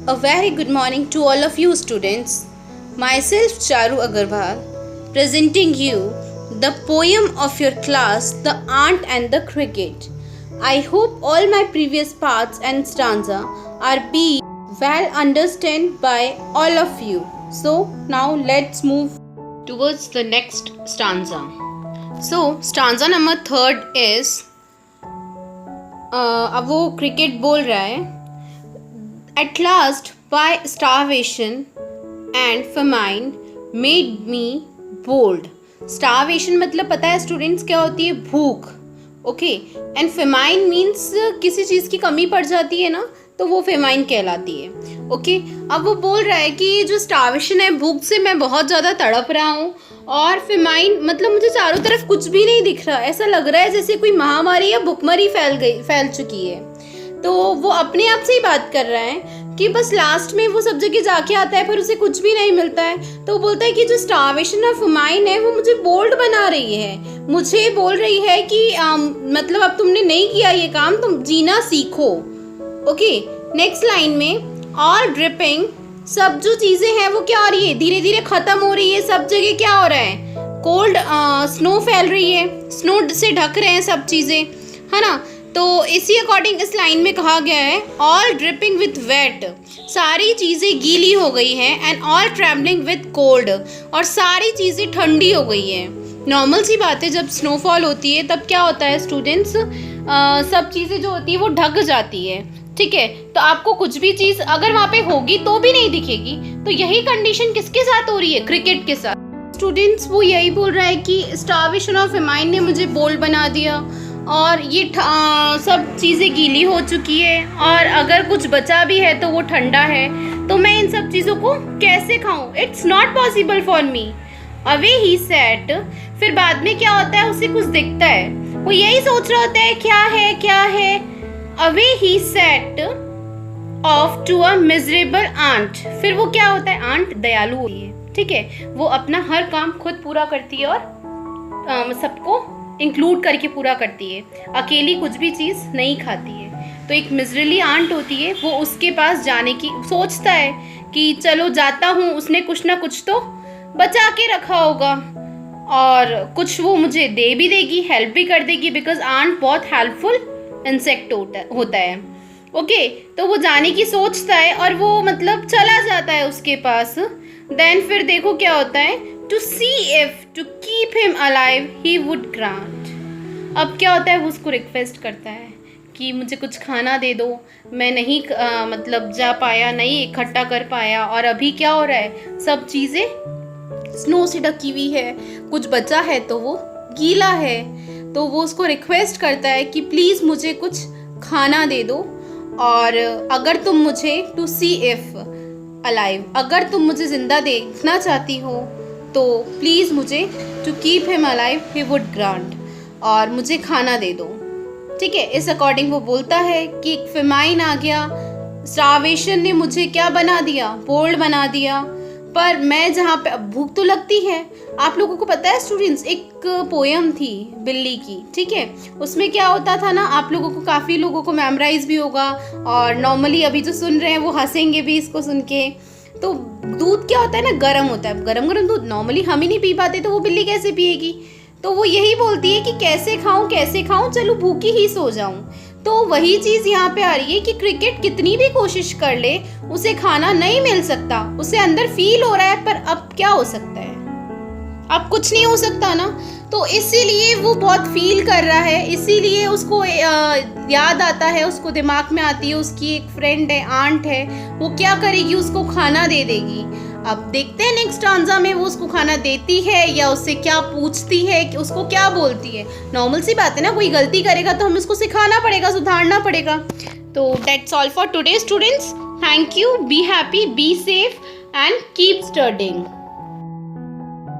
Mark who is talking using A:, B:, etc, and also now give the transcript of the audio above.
A: A very good morning to all of you students. Myself Charu Agarwal presenting you the poem of your class, The Ant and the Cricket. I hope all my previous parts and stanza are being well understood by all of you. So now let's move towards the next stanza. So stanza number 3 is अब वो cricket बोल रहा है. At last, by starvation and famine made me bold. Starvation मतलब पता है students क्या होती है? भूख. ओके. एंड फेमाइन मीन्स किसी चीज़ की कमी पड़ जाती है ना, तो वो फेमाइन कहलाती है. ओके. अब वो बोल रहा है कि जो स्टार्वेशन है, भूख से मैं बहुत ज़्यादा तड़प रहा हूँ, और फेमाइन मतलब मुझे चारों तरफ कुछ भी नहीं दिख रहा. ऐसा लग रहा है जैसे कोई महामारी या भुखमरी फैल चुकी है. तो वो अपने आप से ही बात कर रहा है कि बस लास्ट में वो सब जगह जाके आता है, फिर उसे कुछ भी नहीं मिलता है. तो वो बोलता है कि जो स्टार्वेशन और फेमाइन है वो मुझे बोल्ड बना रही है, मुझे बोल रही है कि मतलब अब तुमने नहीं किया ये काम, तुम जीना सीखो. ओके. नेक्स्ट लाइन में ऑल ड्रिपिंग, सब जो चीज़ें हैं वो क्या हो रही है? धीरे धीरे ख़त्म हो रही है. सब जगह क्या हो रहा है? कोल्ड स्नो फैल रही है, स्नो से ढक रहे हैं सब चीज़ें, है ना. तो इसी अकॉर्डिंग इस लाइन में कहा गया है ऑल ड्रिपिंग विथ वेट, सारी चीज़ें गीली हो गई हैं. And all travelling with cold, और सारी चीज़ें ठंडी हो गई हैं. नॉर्मल सी बात है, जब स्नोफॉल होती है तब क्या होता है स्टूडेंट्स, सब चीज़ें जो होती है वो ढक जाती है. ठीक है. तो आपको कुछ भी चीज़ अगर वहाँ पे होगी तो भी नहीं दिखेगी. तो यही कंडीशन किसके साथ हो रही है? क्रिकेट के साथ. स्टूडेंट्स वो यही बोल रहा है कि स्टार्वेशन ऑफ फेमाइन ने मुझे बोल्ड बना दिया, और ये सब चीज़ें गीली हो चुकी है, और अगर कुछ बचा भी है तो वो ठंडा है. तो मैं इन सब चीज़ों को कैसे खाऊं? It's not possible for me. Away he set. फिर बाद में क्या होता है? उसे कुछ दिखता है, वो यही सोच रहा होता है क्या है क्या है. Away he set off to a miserable aunt. फिर वो क्या होता है? आंट दयालु होती है. ठीक है. वो अपना हर काम खुद पूरा करती है और सबको इंक्लूड करके पूरा करती है. अकेली कुछ भी चीज़ नहीं खाती है. तो एक मिजरली आंट होती है, वो उसके पास जाने की सोचता है कि चलो जाता हूँ, उसने कुछ ना कुछ तो बचा के रखा होगा, और कुछ वो मुझे दे भी देगी, हेल्प भी कर देगी, बिकॉज आंट बहुत हेल्पफुल इंसेक्ट होता है. ओके. तो वो जाने की सोचता है और वो मतलब चला जाता है उसके पास. देन फिर देखो क्या होता है, to see if to keep him alive he would grant. अब क्या होता है? वो उसको रिक्वेस्ट करता है कि मुझे कुछ खाना दे दो, मैं नहीं मतलब जा पाया, नहीं इकट्ठा कर पाया, और अभी क्या हो रहा है? सब चीज़ें स्नो से ढकी हुई है, कुछ बचा है तो वो गीला है. तो वो उसको रिक्वेस्ट करता है कि प्लीज़ मुझे कुछ खाना दे दो, और अगर तुम मुझे टू सी इफ अलाइव, अगर तुम मुझे ज़िंदा देखना चाहती हो तो प्लीज़ मुझे to keep him alive he would grant, और मुझे खाना दे दो. ठीक है. इस अकॉर्डिंग वो बोलता है कि एक फेमाइन आ गया, स्टार्वेशन ने मुझे क्या बना दिया? बोल्ड बना दिया. पर मैं जहाँ पे भूख तो लगती है. आप लोगों को पता है स्टूडेंट्स, एक पोएम थी बिल्ली की. ठीक है. उसमें क्या होता था ना, आप लोगों को काफ़ी लोगों को मेमोराइज भी होगा, और नॉर्मली अभी जो सुन रहे हैं वो हंसेंगे भी इसको सुन के. तो दूध क्या होता है ना, गर्म होता है. गरम गरम दूध नॉर्मली हम ही नहीं पी पाते, तो वो बिल्ली कैसे पिएगी? तो वो यही बोलती है कि कैसे खाऊं, चलो भूखी ही सो जाऊं. तो वही चीज़ यहाँ पे आ रही है कि क्रिकेट कितनी भी कोशिश कर ले, उसे खाना नहीं मिल सकता. उसे अंदर फील हो रहा है, पर अब क्या हो सकता है? अब कुछ नहीं हो सकता ना. तो इसीलिए वो बहुत फील कर रहा है, इसीलिए उसको याद आता है, उसको दिमाग में आती है उसकी एक फ्रेंड है, आंट है, वो क्या करेगी? उसको खाना दे देगी. अब देखते हैं नेक्स्ट स्टांजा में वो उसको खाना देती है या उससे क्या पूछती है, कि उसको क्या बोलती है. नॉर्मल सी बात है ना, कोई गलती करेगा तो हमें उसको सिखाना पड़ेगा, सुधारना पड़ेगा. तो that's all for today students. Thank you. Be happy, be safe and keep studying.